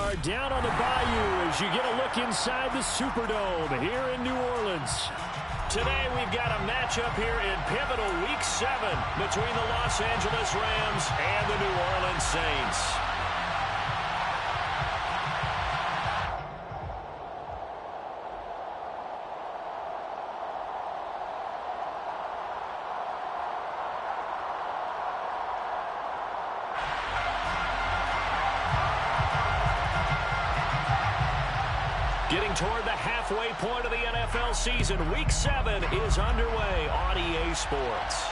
are down on the Bayou as you get a look inside the Superdome here in New Orleans. Today we've got a matchup here in pivotal Week 7 between the Los Angeles Rams and the New Orleans Saints. Getting toward the halfway point of the NFL season, Week 7 is underway on EA Sports.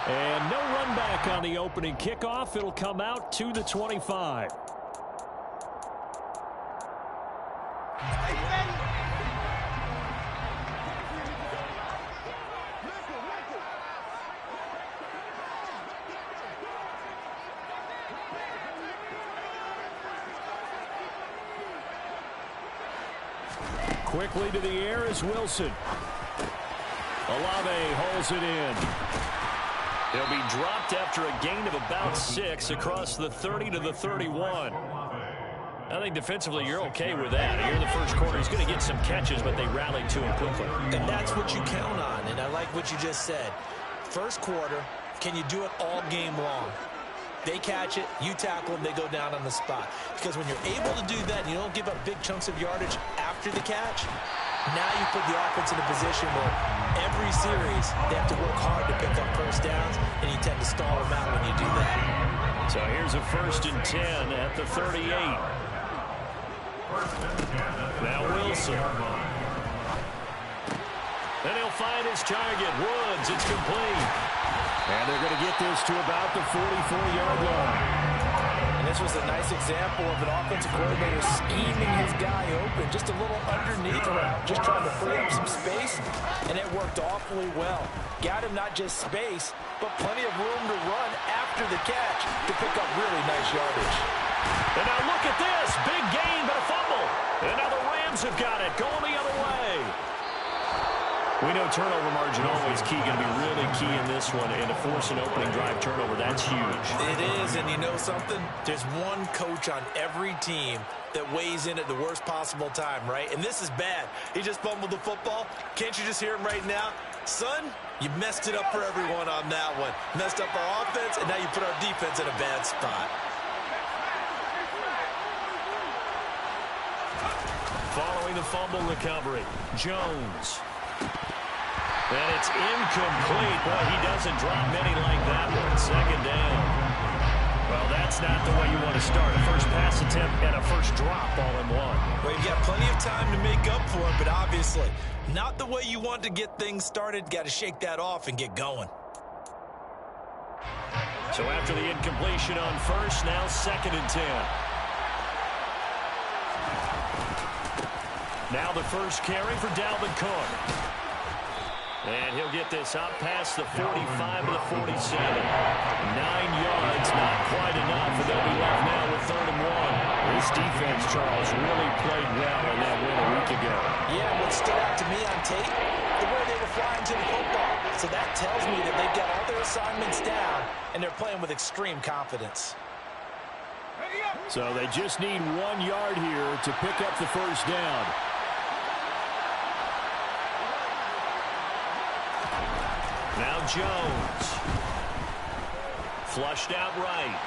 And no run back on the opening kickoff. It'll come out to the 25. Quickly to the air is Wilson. Olave holds it in. He'll be dropped after a gain of about 6 across the 30 to the 31. I think defensively you're okay with that. Here in the first quarter, he's going to get some catches, but they rallied to him quickly. And that's what you count on, and I like what you just said. First quarter, can you do it all game long? They catch it, you tackle them, they go down on the spot. Because when you're able to do that and you don't give up big chunks of yardage after the catch, now you put the offense in a position where every series they have to work hard to pick up first downs, and you tend to stall them out when you do that. So here's a 1st and 10 at the 38. Now Wilson. Then he'll find his target. Woods, it's complete. And they're going to get this to about the 44-yard line. And this was a nice example of an offensive coordinator scheming his guy open. Just a little underneath route, just trying to free up some space, and it worked awfully well. Got him not just space, but plenty of room to run after the catch to pick up really nice yardage. And now look at this. Big gain, but a fumble. And now the Rams have got it, going the other way. We know turnover margin always key, going to be really key in this one, and to force an opening drive turnover, that's huge. It is, and you know something? There's one coach on every team that weighs in at the worst possible time, right? And this is bad. He just fumbled the football. Can't you just hear him right now? Son, you messed it up for everyone on that one. Messed up our offense, and now you put our defense in a bad spot. Following the fumble recovery, Jones. And it's incomplete. Boy, he doesn't drop many like that one. 2nd down. Well, that's not the way you want to start. A first pass attempt and a first drop all in one. Well, you've got plenty of time to make up for it, but obviously not the way you want to get things started. Got to shake that off and get going. So after the incompletion on first, now 2nd and 10. Now the first carry for Dalvin Cook. And he'll get this out past the 45 to the 47. 9 yards, not quite enough, and they'll be left now with 3rd and 1. This defense, Charles, really played well in that win a week ago. Yeah, what stood out to me on tape, the way they were flying to the football. So that tells me that they've got all their assignments down, and they're playing with extreme confidence. So they just need 1 yard here to pick up the first down. Now Jones. Flushed out right.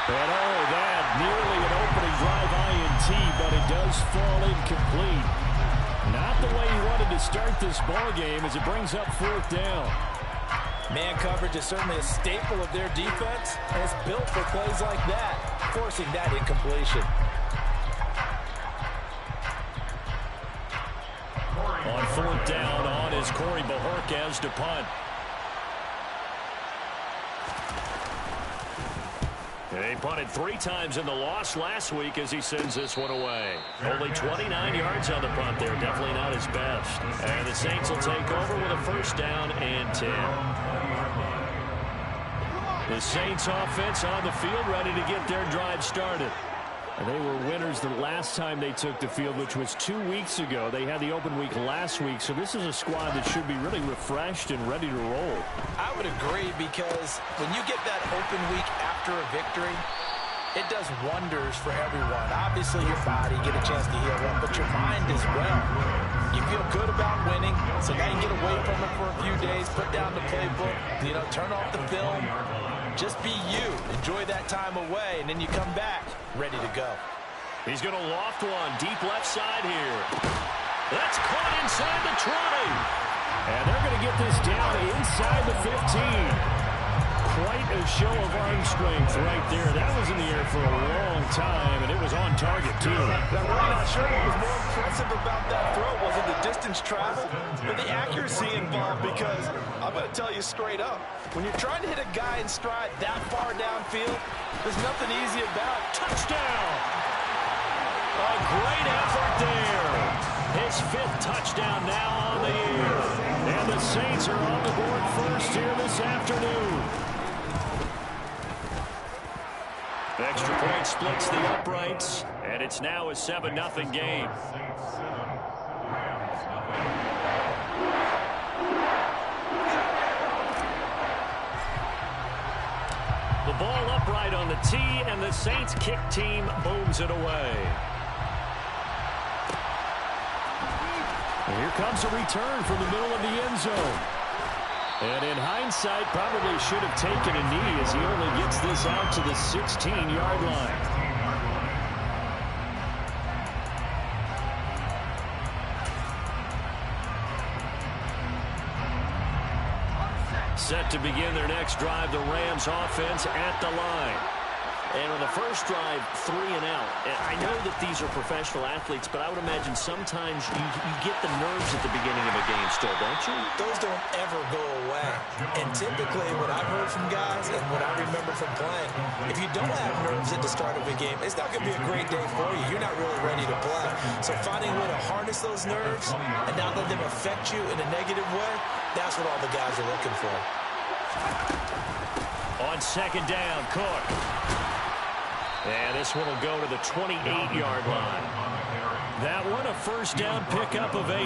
And oh, that nearly an opening drive INT, but it does fall incomplete. Not the way he wanted to start this ball game as it brings up 4th down. Man coverage is certainly a staple of their defense, and it's built for plays like that, forcing that incompletion. On 4th down, on is Corey Bojorquez to punt. They punted 3 times in the loss last week as he sends this one away. Only 29 yards on the punt there. Definitely not his best. And the Saints will take over with a 1st down and 10. The Saints offense on the field ready to get their drive started. And they were winners the last time they took the field, which was 2 weeks ago. They had the open week last week, so this is a squad that should be really refreshed and ready to roll. I would agree, because when you get that open week after after a victory, it does wonders for everyone. Obviously, your body, get a chance to heal up, but your mind as well. You feel good about winning, so now you get away from it for a few days, put down the playbook, turn off the film. Just be you. Enjoy that time away, and then you come back ready to go. He's going to loft one deep left side here. That's caught inside the 20. And they're going to get this down inside the 15. Quite a show of arm strength right there. That was in the air for a long time, and it was on target, too. I'm really not sure what was more impressive about that throw. Was it the distance traveled or the accuracy involved? Because I'm going to tell you straight up, when you're trying to hit a guy in stride that far downfield, there's nothing easy about it. Touchdown! A great effort there. His 5th touchdown now on the year. And the Saints are on the board first here this afternoon. Extra point splits the uprights, and it's now a 7-0 game. The ball upright on the tee, and the Saints kick team booms it away. And here comes a return from the middle of the end zone. And in hindsight, probably should have taken a knee as he only gets this out to the 16-yard line. Set to begin their next drive, the Rams offense at the line. And on the first drive, 3 and out. And I know that these are professional athletes, but I would imagine sometimes you get the nerves at the beginning of a game still, don't you? Those don't ever go away. And typically what I've heard from guys and what I remember from playing, if you don't have nerves at the start of a game, it's not going to be a great day for you. You're not really ready to play. So finding a way to harness those nerves and not let them affect you in a negative way, that's what all the guys are looking for. On second down, Cook. And this one will go to the 28-yard line. That one a first down pickup of 8.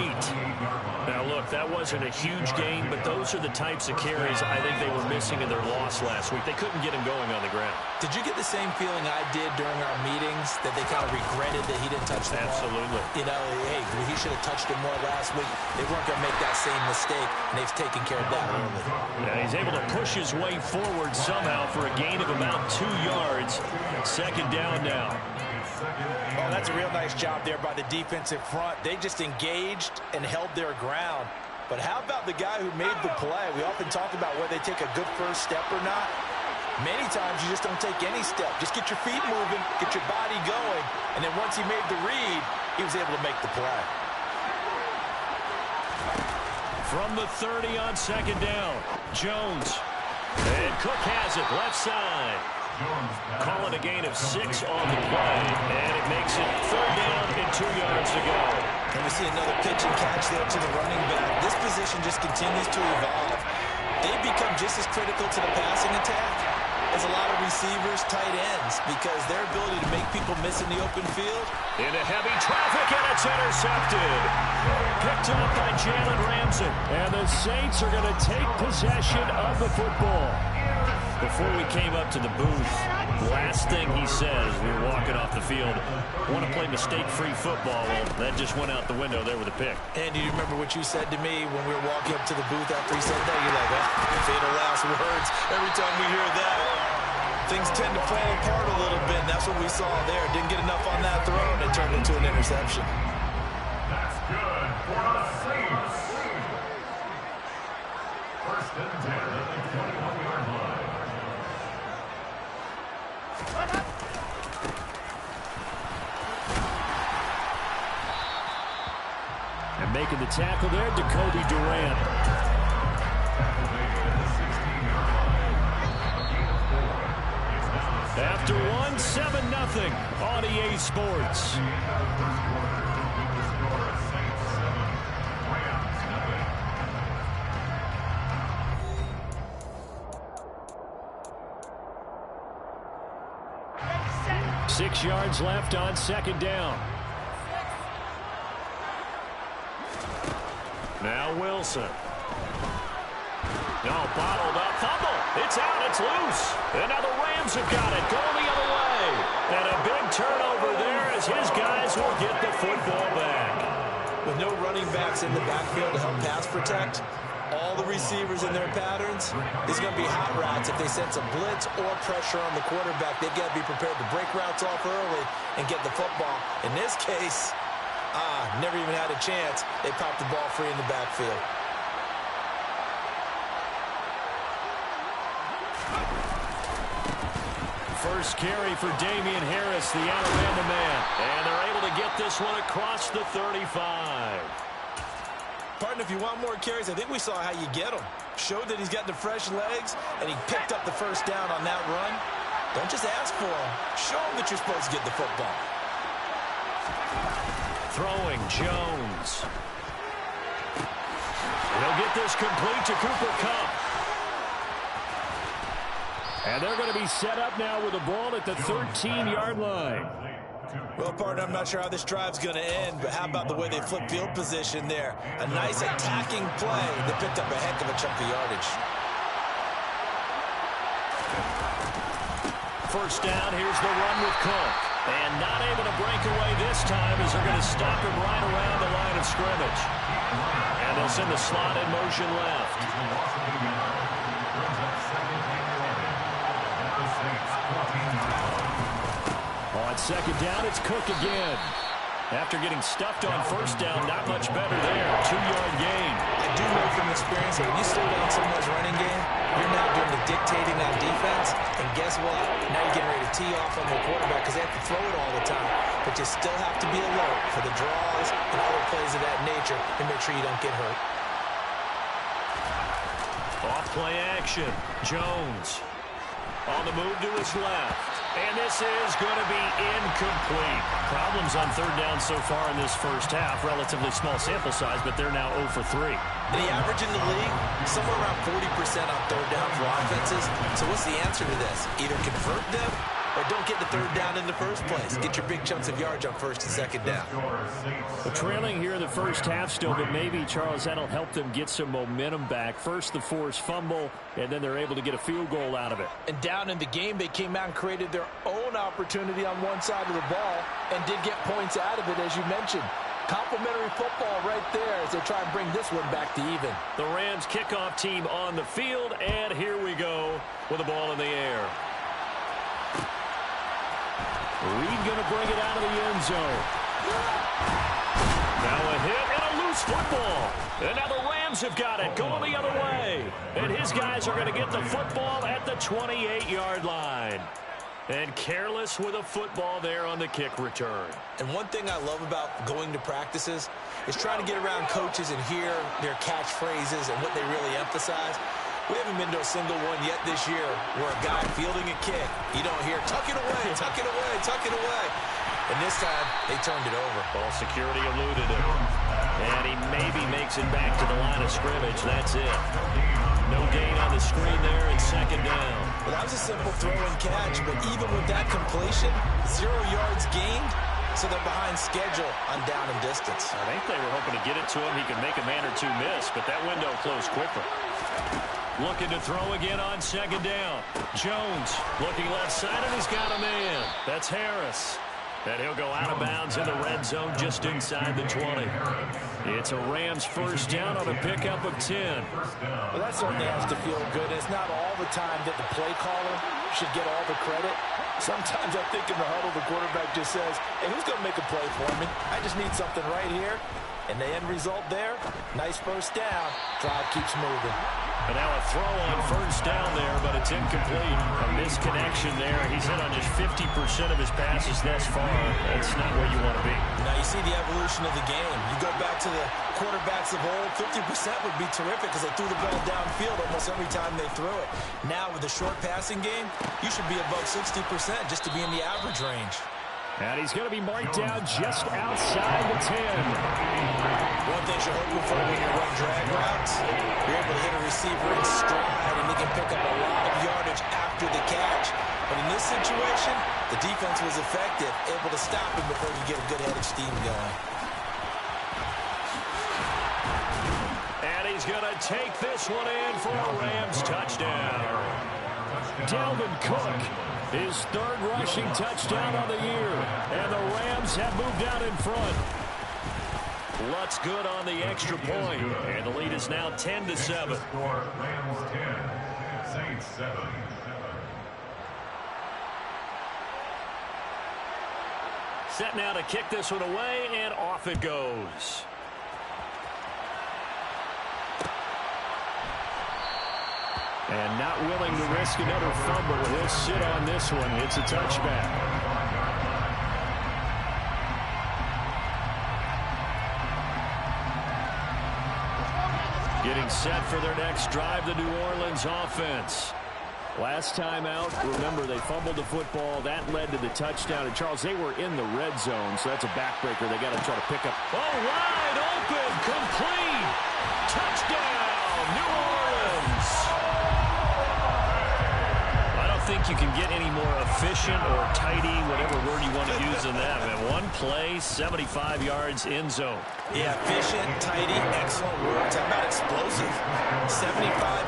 Now, look, that wasn't a huge gain, but those are the types of carries I think they were missing in their loss last week. They couldn't get him going on the ground. Did you get the same feeling I did during our meetings, that they kind of regretted that he didn't touch the ball? Absolutely. Hey, he should have touched it more last week. They weren't going to make that same mistake, and they've taken care of that early. Yeah, he's able to push his way forward somehow for a gain of about 2 yards. Second down now. Oh, that's a real nice job there by the defensive front. They just engaged and held their ground. But how about the guy who made the play? We often talk about whether they take a good first step or not. Many times you just don't take any step. Just get your feet moving, get your body going, and then once he made the read, he was able to make the play. From the 30 on second down, Jones. And Cook has it, left side. Calling a gain of 6 on the play, and it makes it 3rd down and 2 yards to go. And we see another pitch and catch there to the running back. This position just continues to evolve. They've become just as critical to the passing attack as a lot of receivers, tight ends, because their ability to make people miss in the open field. Into heavy traffic, and it's intercepted. Picked up by Jalen Ramsey. And the Saints are going to take possession of the football. Before we came up to the booth, last thing he says, we were walking off the field, want to play mistake-free football. Well, that just went out the window there with a pick. And do you remember what you said to me when we were walking up to the booth after he said that? You're like, fatal last words. Every time we hear that, things tend to fall apart a little bit, and that's what we saw there. Didn't get enough on that throw, and it turned into an interception. That's good for the Saints. First and 10 at the 21-yard line. And making the tackle there, Jacoby Durant. After one, 7-0 on EA Sports. Six yards left on second down. Now Wilson. No, bottled up, fumble. It's out. It's loose. And now the Rams have got it. Going the other way. And a big turnover there as his guys will get the football back. With no running backs in the backfield to help pass protect, all the receivers in their patterns, these are going to be hot routes. If they sense a blitz or pressure on the quarterback, they've got to be prepared to break routes off early and get the football. In this case, never even had a chance. They popped the ball free in the backfield. First carry for Damian Harris, the Alabama man. And they're able to get this one across the 35. Partner, if you want more carries, I think we saw how you get them. Showed that he's got the fresh legs, and he picked up the first down on that run. Don't just ask for him. Show him that you're supposed to get the football. Throwing, Jones. He'll get this complete to Cooper Kupp. And they're going to be set up now with the ball at the 13-yard line. Well, partner, I'm not sure how this drive's going to end, but how about the way they flip field position there? A nice attacking play that picked up a heck of a chunk of yardage. First down, here's the run with Cook. And not able to break away this time as they're going to stop him right around the line of scrimmage. And they'll send the slot in motion left. On second down, it's Cook again. After getting stuffed on first down, not much better there. 2-yard gain. I do know from experience that when you slow down someone's running game, you're now doing the dictating on defense. And guess what? Now you're getting ready to tee off on their quarterback because they have to throw it all the time. But you still have to be alert for the draws and other plays of that nature and make sure you don't get hurt. Off play action. Jones on the move to his left. And this is going to be incomplete. Problems on third down so far in this first half. Relatively small sample size, but they're now 0 for 3. And the average in the league, somewhere around 40% on third down for offenses. So what's the answer to this? Either convert them or don't get the third down in the first place. Get your big chunks of yards on first and second down. Well, trailing here in the first half still, but maybe, Charles, that'll help them get some momentum back. First, the forced fumble, and then they're able to get a field goal out of it. And down in the game, they came out and created their own opportunity on one side of the ball and did get points out of it, as you mentioned. Complimentary football right there as they try and bring this one back to even. The Rams kickoff team on the field, and here we go with the ball in the air. Reed going to bring it out of the end zone. Now a hit and a loose football. And now the Rams have got it going the other way. And his guys are going to get the football at the 28-yard line. And careless with a football there on the kick return. And one thing I love about going to practices is trying to get around coaches and hear their catchphrases and what they really emphasize. We haven't been to a single one yet this year where a guy fielding a kick, you don't hear, tuck it away, tuck it away, tuck it away. And this time, they turned it over. Ball security eluded him. And he maybe makes it back to the line of scrimmage. That's it. No gain on the screen there and second down. Well, that was a simple throw and catch, but even with that completion, 0 yards gained, so they're behind schedule on down and distance. I think they were hoping to get it to him. He could make a man or two miss, but that window closed quickly. Looking to throw again on second down. Jones looking left side, and he's got a man. That's Harris. And he'll go out of bounds in the red zone just inside the 20. It's a Rams first down on a pickup of 10. Well, that certainly has to feel good. It's not all the time that the play caller should get all the credit. Sometimes I think in the huddle, the quarterback just says, hey, who's going to make a play for me? I just need something right here. And the end result there, nice first down. Drive keeps moving. And now a throw on first down there, but it's incomplete. A misconnection there. He's hit on just 50% of his passes thus far. That's not where you want to be. Now you see the evolution of the game. You go back to the quarterbacks of old, 50% would be terrific because they threw the ball downfield almost every time they threw it. Now with the short passing game, you should be above 60% just to be in the average range. And he's going to be marked down just outside the 10. One thing you're hoping for when you run drag routes, you're able to hit a receiver in stride, and he can pick up a lot of yardage after the catch. But in this situation, the defense was effective, able to stop him before he get a good head of steam going. And he's going to take this one in for a Rams touchdown. Dalvin Cook, his third rushing touchdown of the year. And the Rams have moved out in front. Lutz good on the extra point. And the lead is now 10-7. Rams 10, Saints 7. Set now to kick this one away, and off it goes. And not willing to risk another fumble. He'll sit on this one. It's a touchback. Getting set for their next drive, the New Orleans offense. Last time out, remember, they fumbled the football. That led to the touchdown. And, Charles, they were in the red zone, so that's a backbreaker. They got to try to pick up. Oh, wide open, complete. Touchdown, New Orleans. I don't think you can get any more efficient or tidy, whatever word you want to use in that. Man, one play, 75 yards in zone. Yeah, efficient, tidy, excellent words. How about explosive? 75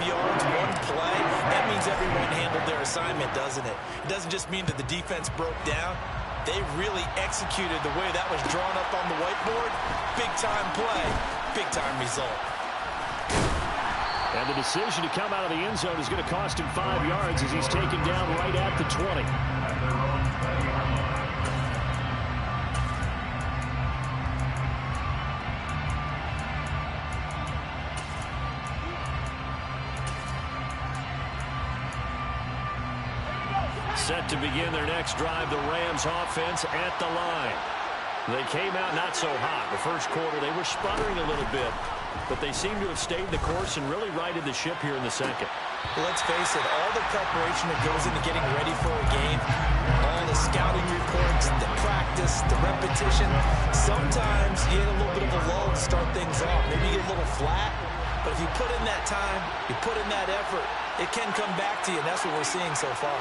yards, one play. That means everyone handled their assignment, doesn't it? It doesn't just mean that the defense broke down. They really executed the way that was drawn up on the whiteboard. Big-time play, big-time result. And the decision to come out of the end zone is going to cost him 5 yards as he's taken down right at the 20. Set to begin their next drive, the Rams offense at the line. They came out not so hot. The first quarter, they were sputtering a little bit, but they seem to have stayed the course and really righted the ship here in the second. Let's face it, all the preparation that goes into getting ready for a game, all the scouting reports, the practice, the repetition, sometimes you get a little bit of a lull to start things off. Maybe you get a little flat, but if you put in that time, you put in that effort, it can come back to you, and that's what we're seeing so far.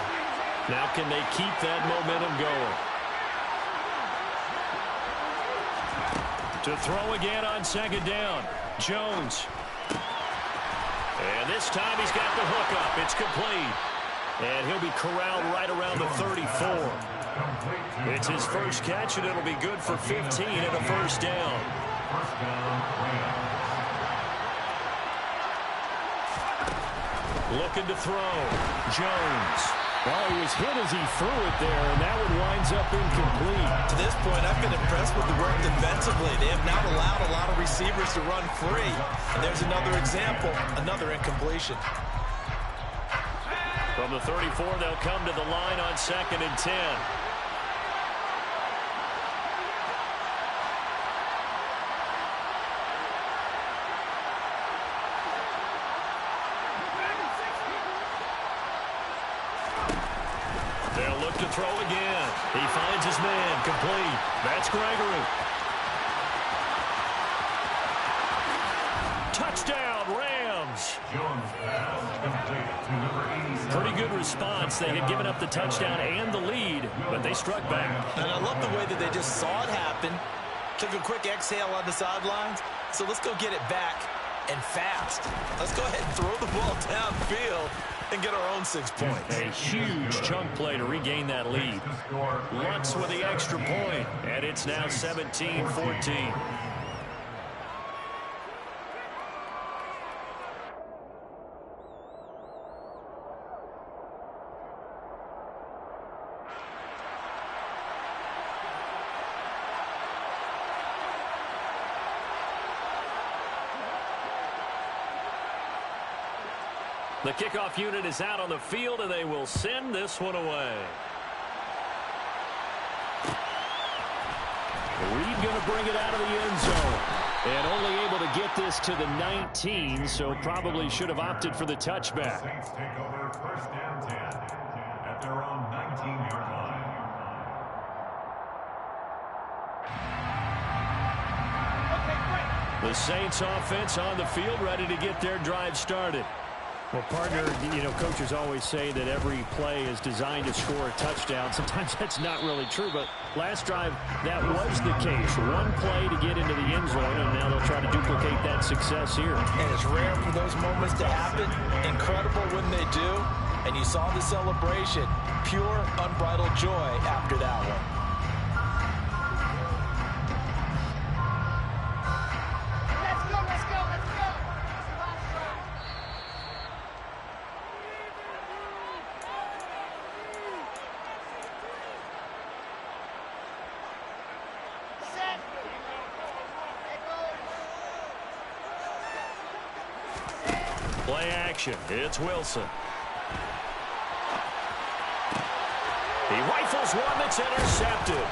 Now can they keep that momentum going? To throw again on second down. Jones. And this time he's got the hook up. It's complete. And he'll be corralled right around the 34. It's his first catch, and it'll be good for 15 and a first down. Looking to throw. Jones. Well, he was hit as he threw it there, and that one winds up incomplete. To this point, I've been impressed with the work defensively. They have not allowed a lot of receivers to run free. And there's another example, another incompletion. From the 34, they'll come to the line on 2nd and 10. They'll look to throw again. He finds his man, complete. That's Gregory. Touchdown, Rams. Pretty good response. They had given up the touchdown and the lead, but they struck back. And I love the way that they just saw it happen, took a quick exhale on the sidelines. So let's go get it back and fast. Let's go ahead and throw the ball downfield and get our own 6 points. A huge chunk play to regain that lead. Lutz with the extra point, and it's now 17-14. The kickoff unit is out on the field, and they will send this one away. Reed going to bring it out of the end zone. And only able to get this to the 19, so probably should have opted for the touchback. Saints take over first down 10 at their own 19-yard line. The Saints offense on the field, ready to get their drive started. Well, partner, you know, coaches always say that every play is designed to score a touchdown. Sometimes that's not really true, but last drive, that was the case. One play to get into the end zone, and now they'll try to duplicate that success here. And it's rare for those moments to happen. Incredible when they do. And you saw the celebration. Pure, unbridled joy after that one. Play action. It's Wilson. He rifles one that's intercepted.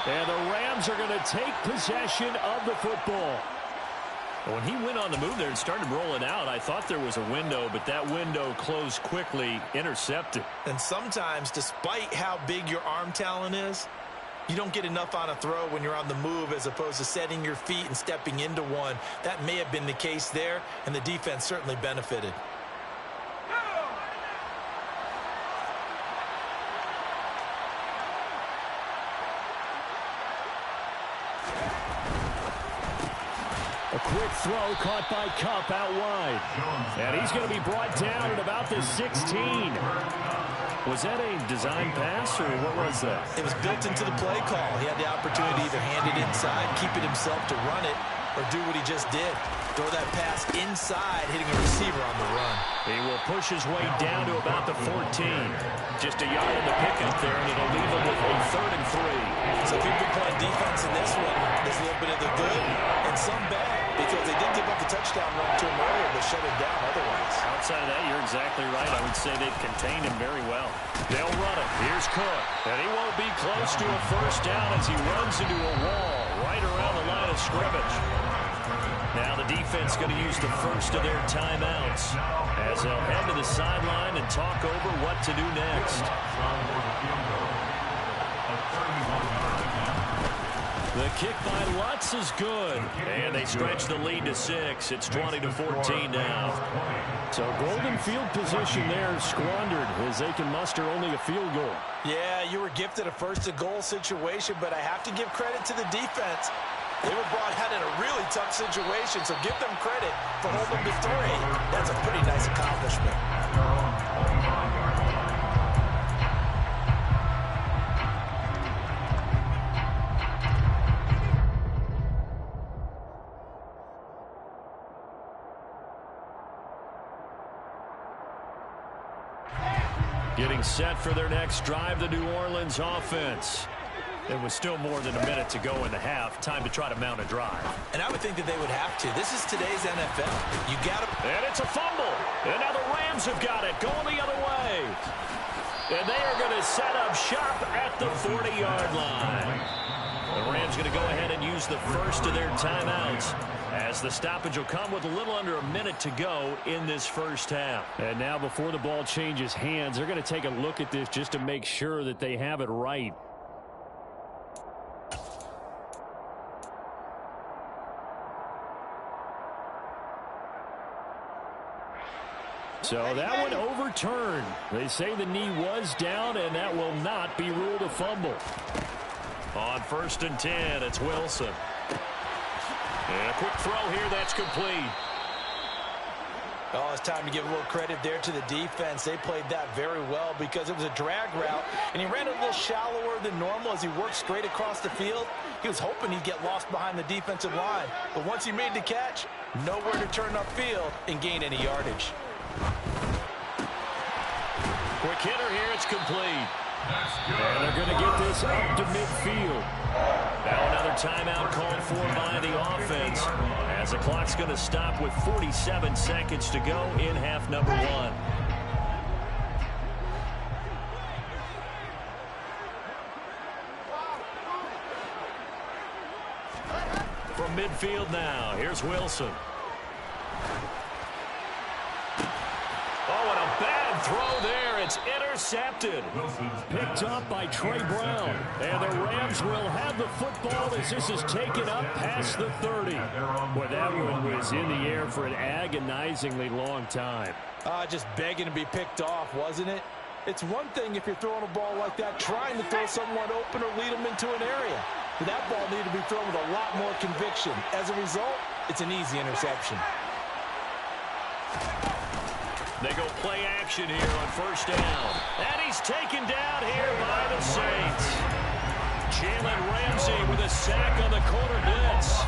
And the Rams are going to take possession of the football. When he went on the move there and started rolling out, I thought there was a window, but that window closed quickly, intercepted. And sometimes, despite how big your arm talent is, you don't get enough on a throw when you're on the move as opposed to setting your feet and stepping into one. That may have been the case there, and the defense certainly benefited. A quick throw caught by Kupp out wide. And he's going to be brought down at about the 16. Was that a design pass, or what was that? It was built into the play call. He had the opportunity to either hand it inside, keep it himself to run it, or do what he just did. Throw that pass inside, hitting a receiver on the run. He will push his way down to about the 14. Just a yard in the pickup there, and it'll leave him with a 3rd and 3. So if you've been playing defense in this one, there's a little bit of the good and some bad, because they did give up the touchdown run to him earlier, but shut him down otherwise. Outside of that, you're exactly right. I would say they've contained him very well. They'll run it. Here's Cook. And he won't be close to a first down as he runs into a wall right around the line of scrimmage. Now the defense going to use the first of their timeouts as they'll head to the sideline and talk over what to do next. The kick by Lutz is good. And they stretch the lead to 6. It's 20-14 now. So golden field position there squandered as they can muster only a field goal. Yeah, you were gifted a first-and-goal situation, but I have to give credit to the defense. They were brought out in a really tough situation, so give them credit for holding to 3. That's a pretty nice accomplishment. Getting set for their next drive, the New Orleans offense. There was still more than a minute to go in the half. Time to try to mount a drive. And I would think that they would have to. This is today's NFL. You got to... And it's a fumble. And now the Rams have got it. Going the other way. And they are going to set up shop at the 40-yard line. The Rams going to go ahead and use the first of their timeouts, as the stoppage will come with a little under a minute to go in this first half. And now before the ball changes hands, they're going to take a look at this just to make sure that they have it right. So that one overturned. They say the knee was down, and that will not be ruled a fumble. On 1st and 10, it's Wilson. And a quick throw here, that's complete. Oh, it's time to give a little credit there to the defense. They played that very well because it was a drag route, and he ran a little shallower than normal as he worked straight across the field. He was hoping he'd get lost behind the defensive line, but once he made the catch, nowhere to turn upfield and gain any yardage. Quick hitter here, it's complete. And they're going to get this up to midfield. Now another timeout called for by the offense, as the clock's going to stop with 47 seconds to go in half number 1. From midfield now, here's Wilson. Oh, and a bad throw there. It's It's intercepted. Picked up by Trey Brown. And the Rams will have the football as this is taken up past the 30. Boy, that one was in the air for an agonizingly long time. Just begging to be picked off, wasn't it? It's one thing if you're throwing a ball like that, trying to throw someone open or lead them into an area. But that ball needed to be thrown with a lot more conviction. As a result, it's an easy interception. They go play action here on first down. And he's taken down here by the Saints. Jalen Ramsey with a sack on the corner blitz.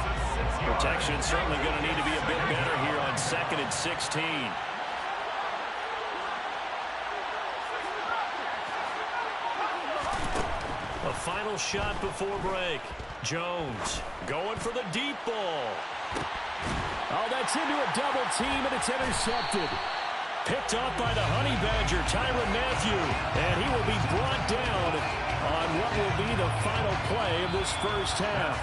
Protection certainly going to need to be a bit better here on 2nd and 16. A final shot before break. Jones going for the deep ball. Oh, that's into a double team, and it's intercepted. Picked up by the Honey Badger, Tyrann Mathieu. And he will be brought down on what will be the final play of this first half.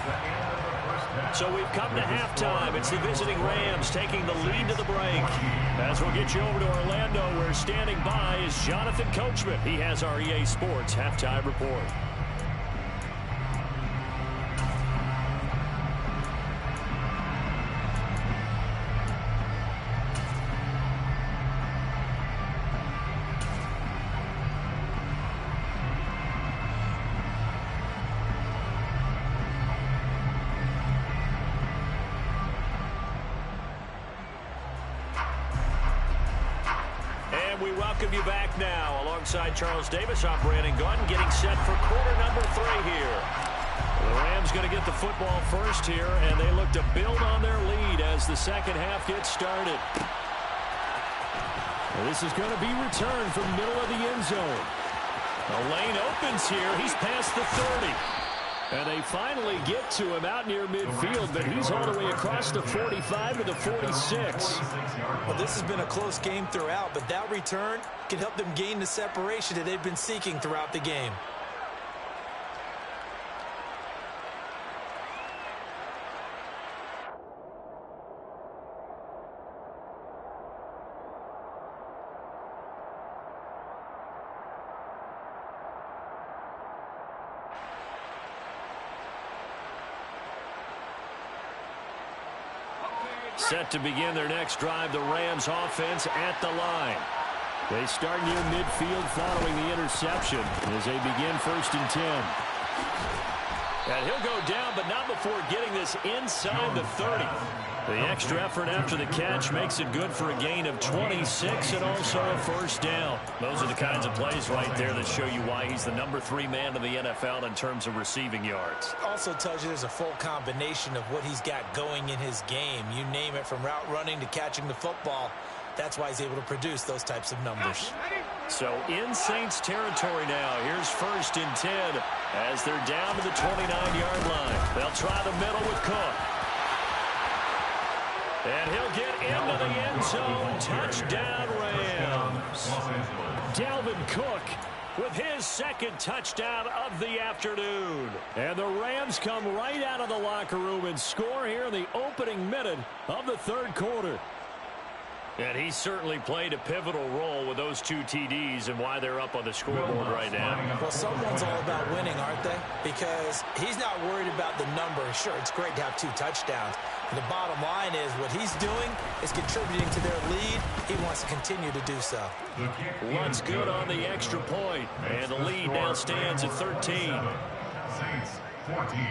So we've come to halftime. It's the visiting Rams taking the lead to the break. As we'll get you over to Orlando, where standing by is Jonathan Coachman. He has our EA Sports halftime report. We welcome you back now. Alongside Charles Davis, I'm Brandon Gaudin, getting set for quarter number 3 here. The Rams going to get the football first here, and they look to build on their lead as the second half gets started. Well, this is going to be returned from middle of the end zone. The lane opens here. He's past the 30. And they finally get to him out near midfield, but he's all the way across the 45 to the 46. Well, this has been a close game throughout, but that return can help them gain the separation that they've been seeking throughout the game. Set to begin their next drive, the Rams offense at the line. They start near midfield following the interception as they begin 1st and 10. And he'll go down, but not before getting this inside the 30. The extra effort after the catch makes it good for a gain of 26 and also a first down. Those are the kinds of plays right there that show you why he's the number 3 man in the NFL in terms of receiving yards. Also tells you there's a full combination of what he's got going in his game. You name it, from route running to catching the football. That's why he's able to produce those types of numbers. So in Saints territory now. Here's 1st and 10 as they're down to the 29-yard line. They'll try the middle with Cook. And he'll get into the end zone. Touchdown, Rams. Dalvin Cook with his 2nd touchdown of the afternoon. And the Rams come right out of the locker room and score here in the opening minute of the 3rd quarter. And he certainly played a pivotal role with those 2 TDs and why they're up on the scoreboard right now. Well, someone's all about winning, aren't they? Because he's not worried about the number. Sure, it's great to have 2 touchdowns. And the bottom line is what he's doing is contributing to their lead. He wants to continue to do so. Luntz good on the extra point. And the lead now stands at 13. Saints 14.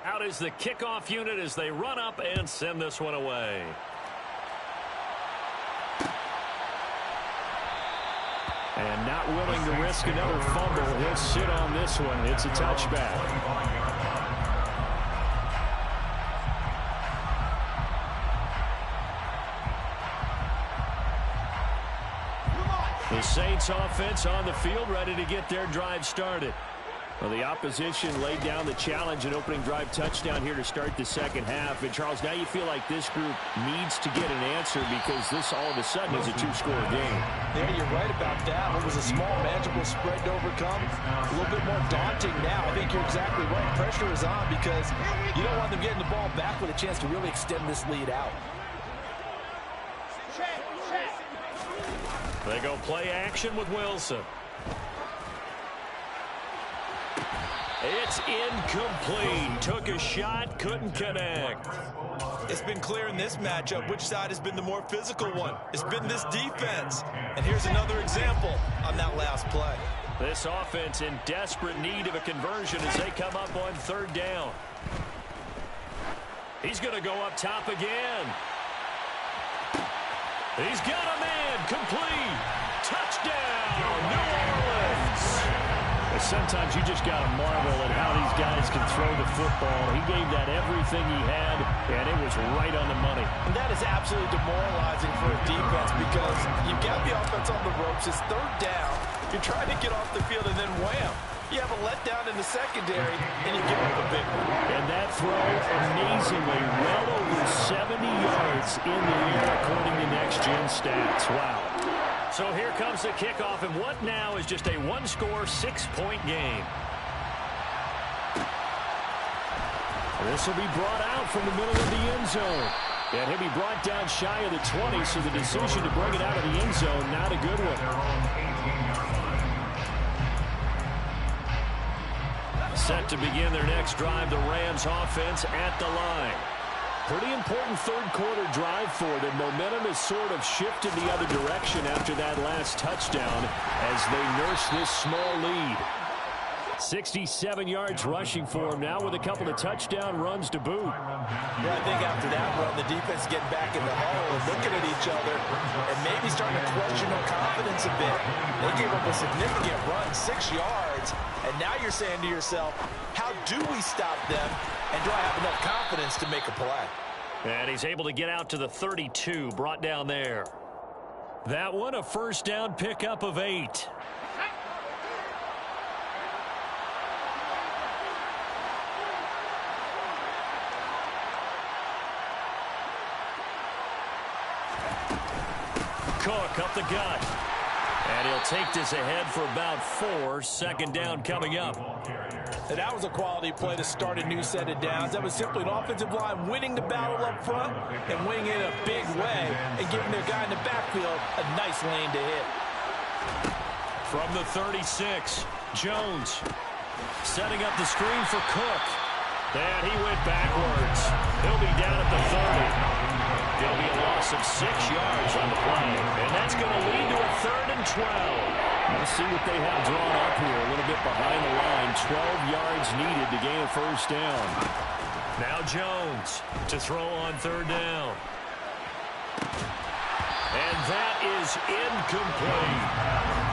Out is the kickoff unit as they run up and send this one away. And not willing to risk another fumble. He'll sit on this one. It's a touchback. The Saints offense on the field, ready to get their drive started. Well, the opposition laid down the challenge, an opening drive touchdown here to start the second half. And, Charles, now you feel like this group needs to get an answer because this all of a sudden is a two-score game. Yeah, you're right about that. What was a small, manageable spread to overcome, a little bit more daunting now. I think you're exactly right. Pressure is on because you don't want them getting the ball back with a chance to really extend this lead out. They go play action with Wilson. It's incomplete. Took a shot, couldn't connect. It's been clear in this matchup which side has been the more physical one. It's been this defense. And here's another example on that last play. This offense in desperate need of a conversion as they come up on third down. He's going to go up top again. He's got a man. Complete. Touchdown, New Orleans. Sometimes you just got to marvel at how these guys can throw the football. He gave that everything he had, and it was right on the money. And that is absolutely demoralizing for a defense because you've got the offense on the ropes. It's third down. You're trying to get off the field, and then wham. You have a letdown in the secondary, and you give up a big one. And that throw, amazingly, well over 70 yards in the air, according to Next Gen Stats. Wow. So here comes the kickoff, and what now is just a one-score, 6-point game. This will be brought out from the middle of the end zone. And he'll be brought down shy of the 20, so the decision to bring it out of the end zone, not a good one. Set to begin their next drive, the Rams offense at the line. Pretty important third-quarter drive for them. Momentum has sort of shifted the other direction after that last touchdown as they nurse this small lead. 67 yards rushing for him now with a couple of touchdown runs to boot. Yeah, I think after that run, the defense getting back in the huddle and looking at each other and maybe starting to question their confidence a bit. They gave up a significant run, 6 yards, and now you're saying to yourself, how do we stop them, and do I have enough confidence to make a play? And he's able to get out to the 32, brought down there. That one, a first down pickup of 8. Cook up the gut. And he'll take this ahead for about 4. Second down coming up. And that was a quality play to start a new set of downs. That was simply an offensive line winning the battle up front and winning it in a big way and giving their guy in the backfield a nice lane to hit. From the 36, Jones setting up the screen for Cook. And he went backwards. He'll be down at the 30. There'll be a loss of 6 yards on the play. And that's going to lead to a 3rd and 12. Let's see what they have drawn up here. A little bit behind the line. 12 yards needed to gain a first down. Now Jones to throw on 3rd down. And that is incomplete.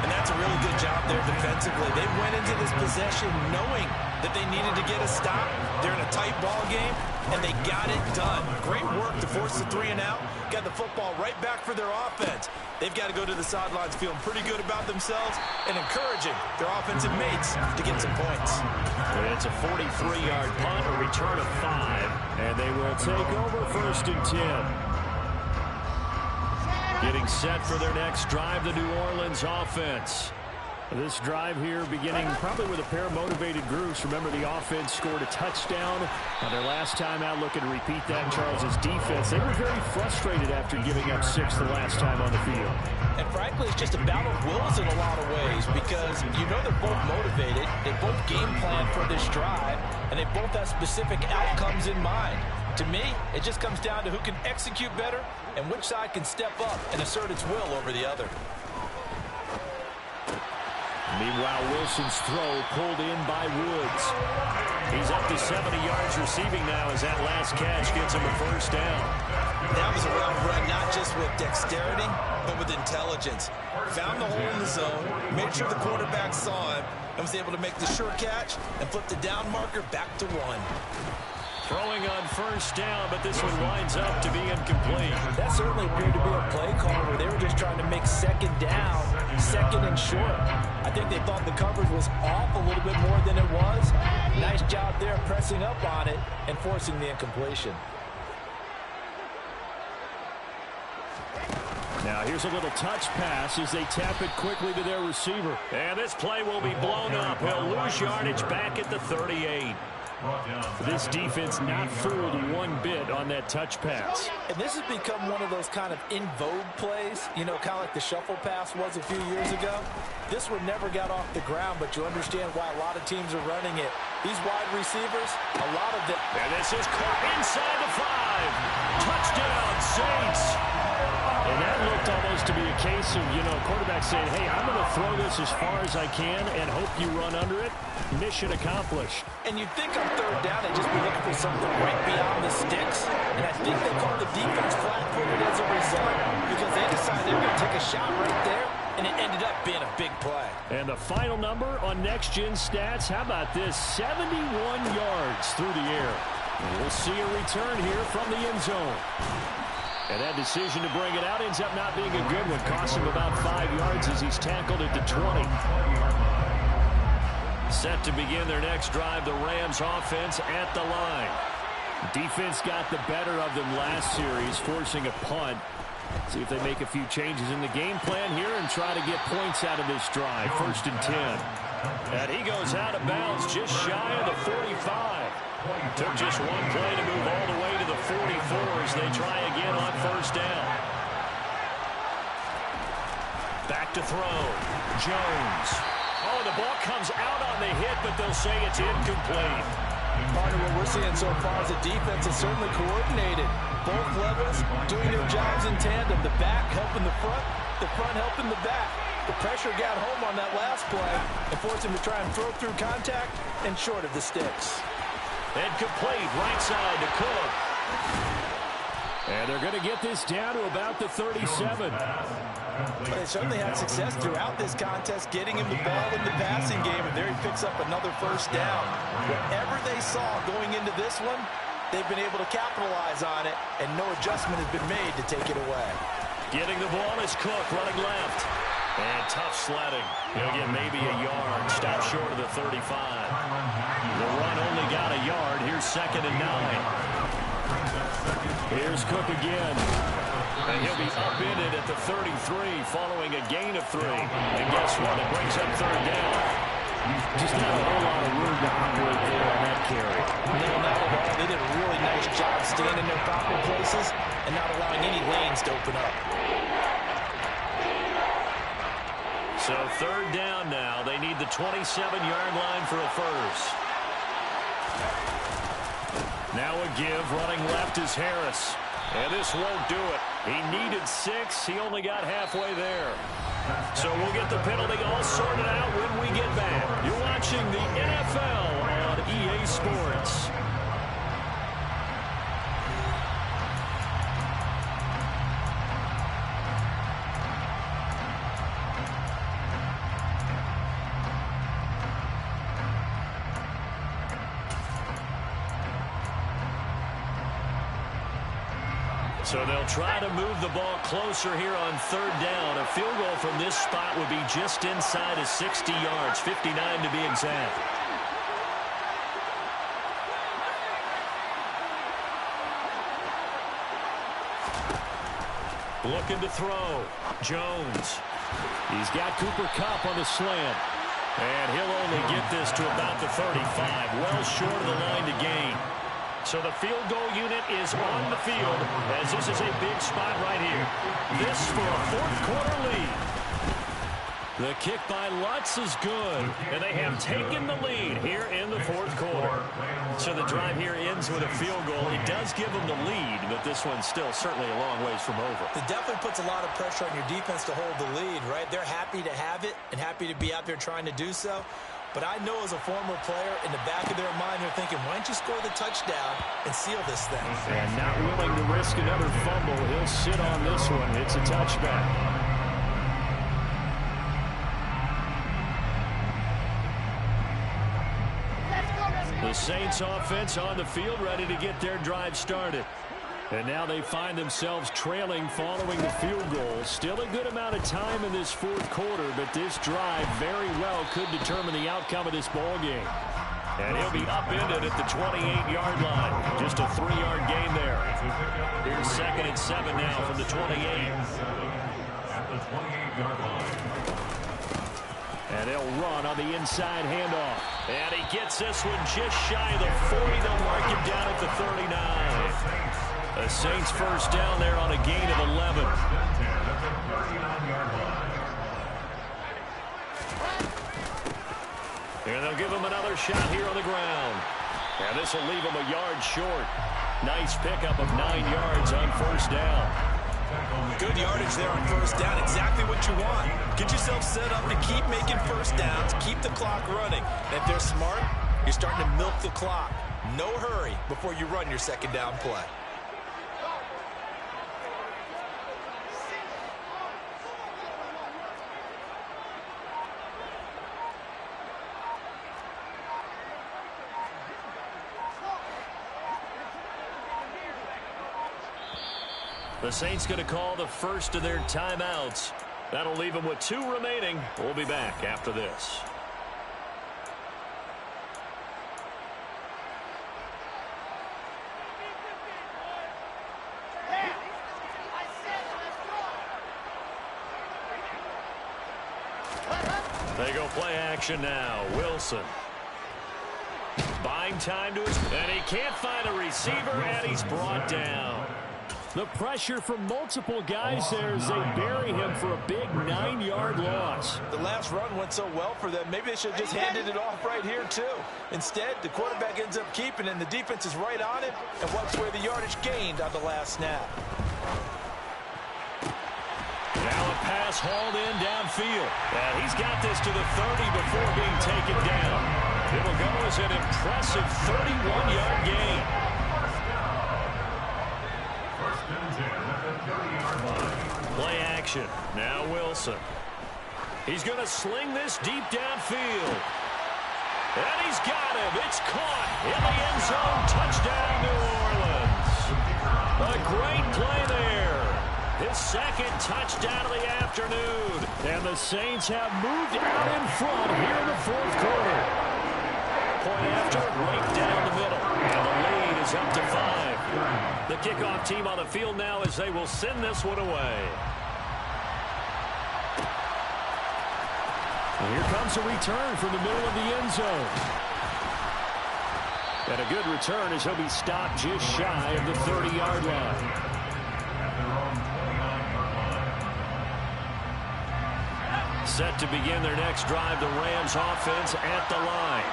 And that's a really good job there defensively. They went into this possession knowing that they needed to get a stop. They're in a tight ball game, and they got it done. Great work to force the 3 and out. Got the football right back for their offense. They've got to go to the sidelines feeling pretty good about themselves and encouraging their offensive mates to get some points. And it's a 43-yard punt, a return of 5. And they will take over 1st and 10. Getting set for their next drive, the New Orleans offense. This drive here beginning probably with a pair of motivated groups. Remember, the offense scored a touchdown on their last time out. Looking to repeat that in Charles's defense. They were very frustrated after giving up 6 the last time on the field. And frankly, it's just a battle of wills in a lot of ways because you know they're both motivated. They both game plan for this drive, and they both have specific outcomes in mind. To me, it just comes down to who can execute better and which side can step up and assert its will over the other. Meanwhile, Wilson's throw pulled in by Woods. He's up to 70 yards receiving now as that last catch gets him a first down. That was a route run not just with dexterity, but with intelligence. Found the hole in the zone, made sure the quarterback saw him, and was able to make the sure catch and flip the down marker back to 1. Throwing on first down, but this one winds up to be incomplete. That certainly appeared to be a play call where they were just trying to make second down, second and short. I think they thought the coverage was off a little bit more than it was. Nice job there pressing up on it and forcing the incompletion. Now here's a little touch pass as they tap it quickly to their receiver. And this play will be blown up. He'll lose yardage back at the 38. This defense not fooled one bit on that touch pass. And this has become one of those kind of in vogue plays, you know, kind of like the shuffle pass was a few years ago. This one never got off the ground, but you understand why a lot of teams are running it. These wide receivers, a lot of them. And this is caught inside the 5. Touchdown, Saints. And that looked almost to be a case of, you know, quarterback saying, hey, I'm going to throw this as far as I can and hope you run under it. Mission accomplished. And you'd think on third down they'd just be looking for something right beyond the sticks. And I think they called the defense flat-footed as a result because they decided they were going to take a shot right there, and it ended up being a big play. And the final number on Next Gen Stats, how about this? 71 yards through the air. And we'll see a return here from the end zone. And that decision to bring it out ends up not being a good one. Costs him about 5 yards as he's tackled at the 20. Set to begin their next drive, the Rams offense at the line. Defense got the better of them last series, forcing a punt. See if they make a few changes in the game plan here and try to get points out of this drive. 1st and 10. And he goes out of bounds just shy of the 45. Took just one play to move all the way to the 44 as they try again on first down. Back to throw. Jones. Oh, the ball comes out on the hit, but they'll say it's incomplete. Part of what we're seeing so far is the defense is certainly coordinated. Both levels doing their jobs in tandem. The back helping the front helping the back. The pressure got home on that last play and forced him to try and throw through contact and short of the sticks. Incomplete, right side to Cook. And they're going to get this down to about the 37. But they certainly had success throughout this contest, getting him the ball in the passing game, and there he picks up another first down. Whatever they saw going into this one, they've been able to capitalize on it, and no adjustment has been made to take it away. Getting the ball is Cook, running left. And tough sledding. He'll get maybe a yard. Stop short of the 35. The run only got a yard. Here's 2nd and 9. Here's Cook again. And he'll be upended at the 33 following a gain of 3. And guess what? It brings up 3rd down. Just not a whole lot of room to operate there on that carry. No, not at all. They did a really nice job staying in their proper places and not allowing any lanes to open up. So 3rd down now. They need the 27-yard line for a first. Now a give. Running left is Harris. And this won't do it. He needed 6. He only got halfway there. So we'll get the penalty all sorted out when we get back. You're watching the NFL on EA Sports. So they'll try to move the ball closer here on 3rd down. A field goal from this spot would be just inside of 60 yards, 59 to be exact. Looking to throw. Jones. He's got Cooper Kupp on the slant. And he'll only get this to about the 35, well short of the line to gain. So the field goal unit is on the field as this is a big spot right here. This for a 4th quarter lead. The kick by Lutz is good, and they have taken the lead here in the 4th quarter. So the drive here ends with a field goal. It does give them the lead, but this one's still certainly a long ways from over. It definitely puts a lot of pressure on your defense to hold the lead, right? They're happy to have it and happy to be out there trying to do so. But I know as a former player, in the back of their mind, they're thinking, why don't you score the touchdown and seal this thing? And not willing to risk another fumble. He'll sit on this one. It's a touchback. The Saints offense on the field, ready to get their drive started. And now they find themselves trailing following the field goal. Still a good amount of time in this fourth quarter, but this drive very well could determine the outcome of this ball game. And he'll be upended at the 28-yard line. Just a 3-yard gain there. Here's 2nd and 7 now from the 28. At the 28-yard line. And they'll run on the inside handoff. And he gets this one just shy of the 40. They'll mark him down at the 39. The Saints first down there on a gain of 11. And they'll give him another shot here on the ground. And this will leave him a yard short. Nice pickup of 9 yards on first down. Good yardage there on first down. Exactly what you want. Get yourself set up to keep making first downs, keep the clock running. And if they're smart, you're starting to milk the clock. No hurry before you run your second down play. The Saints going to call the first of their timeouts. That'll leave them with 2 remaining. We'll be back after this. They go play action now. Wilson. Buying time to his... And he can't find a receiver, and he's brought down. The pressure from multiple guys there as they bury him for a big 9-yard loss. The last run went so well for them. Maybe they should have just handed it off right here, too. Instead, the quarterback ends up keeping it, and the defense is right on it and wipes away the yardage gained on the last snap. Now a pass hauled in downfield. And he's got this to the 30 before being taken down. It will go as an impressive 31-yard gain. Play action. Now Wilson. He's going to sling this deep downfield. And he's got him. It's caught in the end zone. Touchdown, New Orleans. A great play there. His second touchdown of the afternoon. And the Saints have moved out in front here in the fourth quarter. Point after, right down the middle. And the lead is up to 5. The kickoff team on the field now as they will send this one away. And here comes a return from the middle of the end zone. And a good return as he'll be stopped just shy of the 30-yard line. Set to begin their next drive, the Rams offense at the line.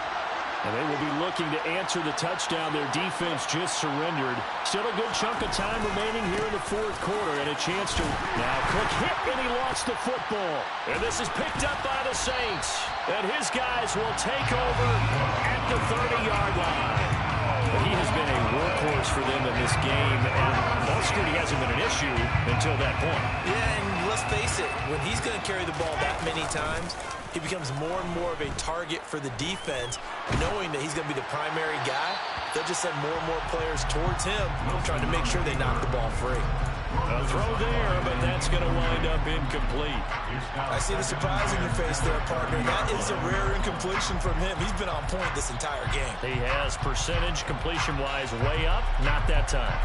And they will be looking to answer the touchdown their defense just surrendered. Still a good chunk of time remaining here in the fourth quarter and a chance to... Now Cook hit and he lost the football. And this is picked up by the Saints. And his guys will take over at the 30-yard line. But he has been a workhorse for them in this game, and ball security hasn't been an issue until that point. Yeah, and let's face it, when he's going to carry the ball that many times, he becomes more and more of a target for the defense, knowing that he's going to be the primary guy. They'll just send more and more players towards him, trying to make sure they knock the ball free. A throw there, but that's going to wind up incomplete. I see the surprise in your face there, partner. That is a rare incompletion from him. He's been on point this entire game. He has percentage completion-wise way up. Not that time.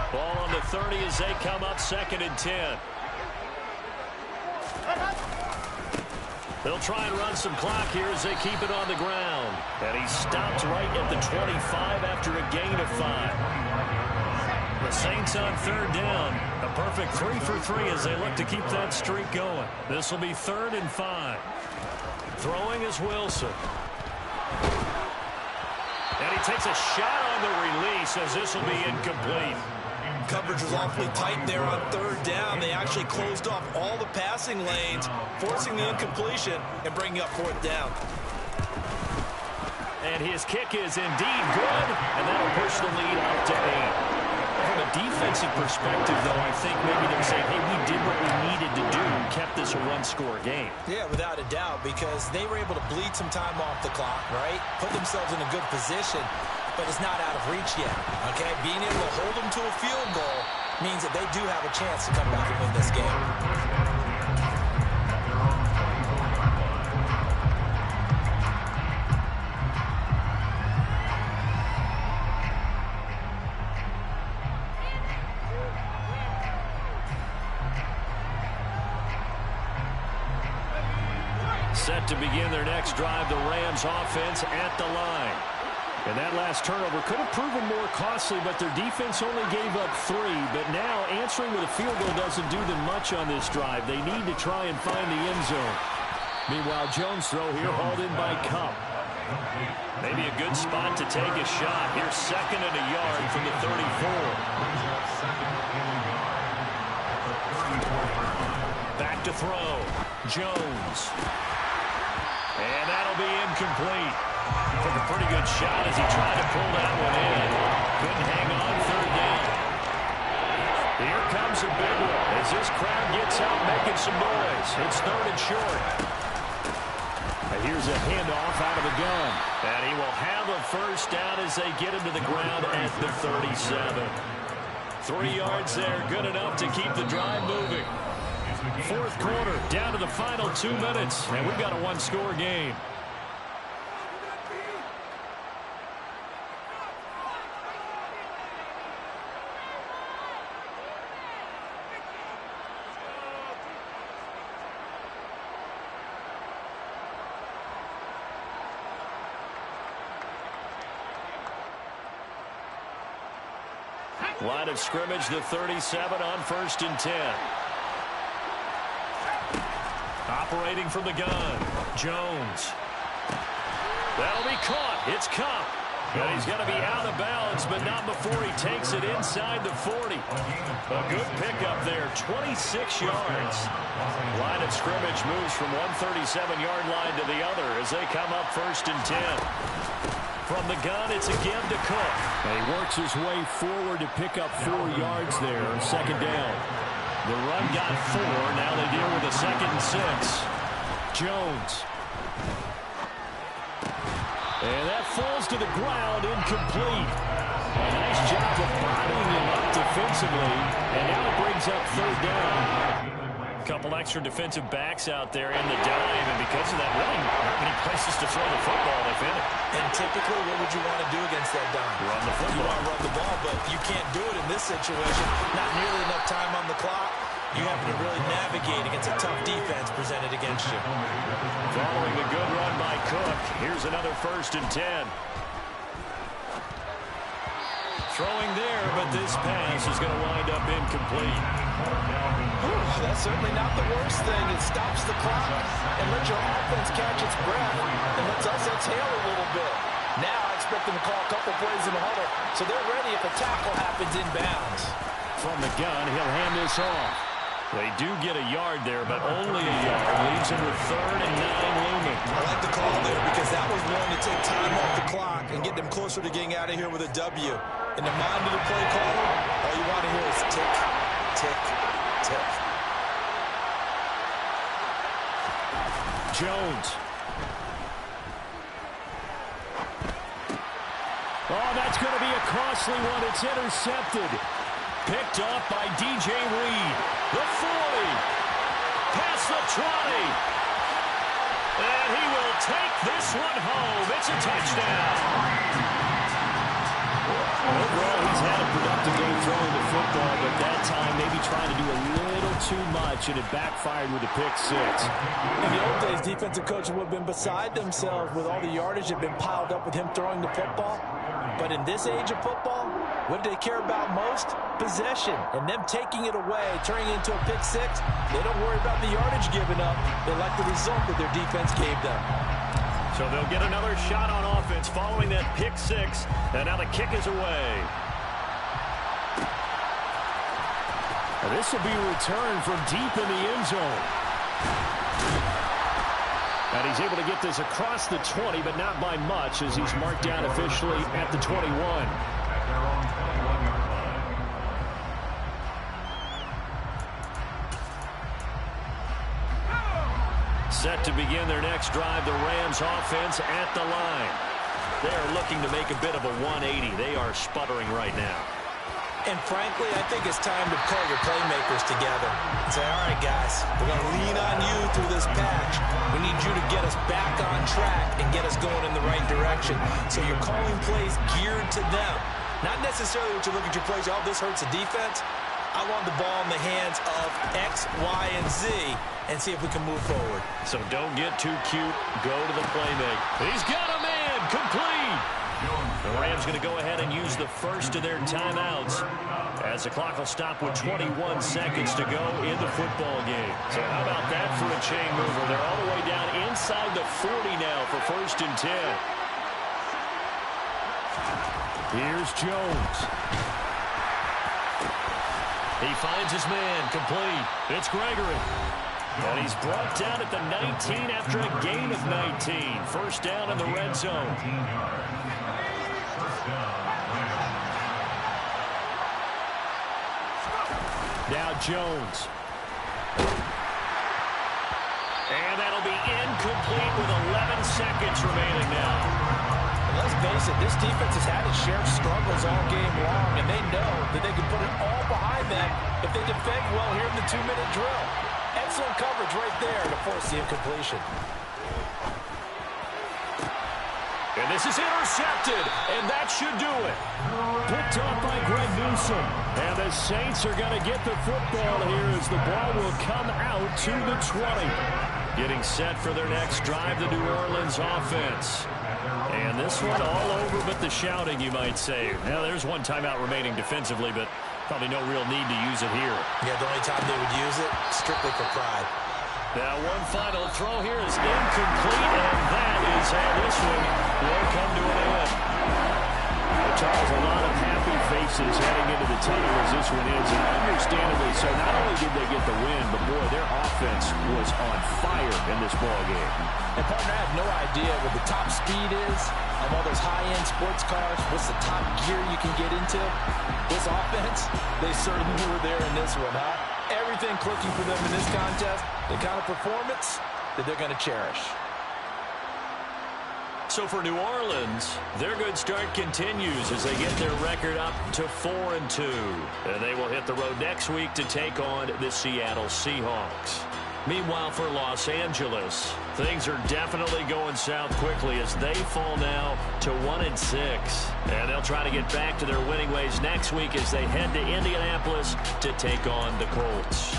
Ball on the 30 as they come up 2nd and 10. They'll try and run some clock here as they keep it on the ground. And he stopped right at the 25 after a gain of 5. The Saints on 3rd down. A perfect 3 for 3 as they look to keep that streak going. This will be 3rd and 5. Throwing is Wilson. And he takes a shot on the release as this will be incomplete. Coverage was awfully tight there on 3rd down. They actually closed off all the passing lanes, forcing the incompletion and bringing up 4th down. And his kick is indeed good, and that'll push the lead up to 8. From a defensive perspective, though, I think maybe they're saying, hey, we did what we needed to do and kept this a one-score game. Yeah, without a doubt, because they were able to bleed some time off the clock, right? Put themselves in a good position, but it's not out of reach yet, okay? Being able to hold them to a field goal means that they do have a chance to come back and win this game. Set to begin their next drive, the Rams offense at the line. And that last turnover could have proven more costly, but their defense only gave up 3. But now answering with a field goal doesn't do them much on this drive. They need to try and find the end zone. Meanwhile, Jones' throw here hauled in by Kupp. Maybe a good spot to take a shot. Here's 2nd and a yard from the 34. Back to throw. Jones. And that'll be incomplete. Took a pretty good shot as he tried to pull that one in. Couldn't hang on 3rd down. Here comes a big one as this crowd gets out making some noise. It's 3rd and short. Here's a handoff out of the gun. And he will have a first down as they get him to the ground at the 37. 3 yards there, good enough to keep the drive moving. 4th quarter, down to the final 2 minutes, and we've got a one-score game. Line of scrimmage, the 37 on 1st and 10. Operating from the gun, Jones. That'll be caught. It's Kupp. And he's going to be out of bounds, but not before he takes it inside the 40. A good pickup there, 26 yards. Line of scrimmage moves from one 37-yard line to the other as they come up 1st and 10. From the gun, it's again to Cook. And he works his way forward to pick up 4 yards there, 2nd down. The run got 4. Now they deal with a 2nd and 6. Jones. And that falls to the ground, incomplete. A nice job of bodying him up defensively. And now it brings up 3rd down. Couple extra defensive backs out there in the dime, and because of that, really not many places to throw the football, if any. And typically, what would you want to do against that dime? Run the football. You want to run the ball, but you can't do it in this situation. Not nearly enough time on the clock. You have to really navigate against a tough defense presented against you. Following a good run by Cook, here's another 1st and 10. Throwing there, but this pass is going to wind up incomplete. That's certainly not the worst thing. It stops the clock and lets your offense catch its breath and lets us exhale a little bit. Now I expect them to call a couple plays in the huddle, so they're ready if a tackle happens inbounds. From the gun, he'll hand this off. They do get a yard there, but only a yard. Leaves him with 3rd and 9 looming. I like the call there because that was one to take time off the clock and get them closer to getting out of here with a W. In the mind of the play caller, all you want to hear is tick, tick, tick. Jones. Oh, that's going to be a costly one. It's intercepted. Picked off by DJ Reed. The 40. Past the 20. And he will take this one home. It's a touchdown. Overall, he's had a productive game throwing the football, but that time maybe trying to do a little too much, and it backfired with a pick 6. In the old days, defensive coaches would have been beside themselves with all the yardage that had been piled up with him throwing the football. But in this age of football, what do they care about most? Possession. And them taking it away, turning it into a pick 6, they don't worry about the yardage given up. They like the result that their defense gave them. So they'll get another shot on offense following that pick 6. And now the kick is away. Now this will be returned from deep in the end zone. And he's able to get this across the 20, but not by much as he's marked down officially at the 21. Set to begin their next drive, the Rams offense at the line. They are looking to make a bit of a 180. They are sputtering right now. And frankly, I think it's time to call your playmakers together and say, all right, guys, we're going to lean on you through this patch. We need you to get us back on track and get us going in the right direction. So you're calling plays geared to them. Not necessarily what you look at your plays, oh, this hurts the defense. I want the ball in the hands of X, Y, and Z and see if we can move forward. So don't get too cute. Go to the playmaker. He's got a man. Complete. The Rams going to go ahead and use the first of their timeouts as the clock will stop with 21 seconds to go in the football game. So how about that for a chain mover? They're all the way down inside the 40 now for 1st and 10. Here's Jones. He finds his man. Complete. It's Gregory. And he's brought down at the 19 after a gain of 19. First down in the red zone. Now Jones. And that'll be incomplete with 11 seconds remaining now. And let's face it, this defense has had its share of struggles all game long, and they know that they can put it all behind them if they defend well here in the 2-minute drill. Excellent coverage right there to force the incompletion. And this is intercepted, and that should do it. Picked off by Greg Newsome. And the Saints are going to get the football here as the ball will come out to the 20. Getting set for their next drive, the New Orleans offense. And this one all over but the shouting, you might say. Now, there's one timeout remaining defensively, but probably no real need to use it here. Yeah, the only time they would use it, strictly for pride. Now, one final throw here is incomplete, and that is how this one will come to an end. Charles, a lot of happy faces heading into the tunnel as this one ends, and understandably so. Not only did they get the win, but, boy, their offense was on fire in this ballgame. And, partner, I have no idea what the top speed is of all those high-end sports cars. What's the top gear you can get into? This offense, they certainly were there in this one, huh? Everything clicking for them in this contest, the kind of performance that they're going to cherish. So for New Orleans, their good start continues as they get their record up to 4-2. And they will hit the road next week to take on the Seattle Seahawks. Meanwhile, for Los Angeles, things are definitely going south quickly as they fall now to 1-6. And they'll try to get back to their winning ways next week as they head to Indianapolis to take on the Colts.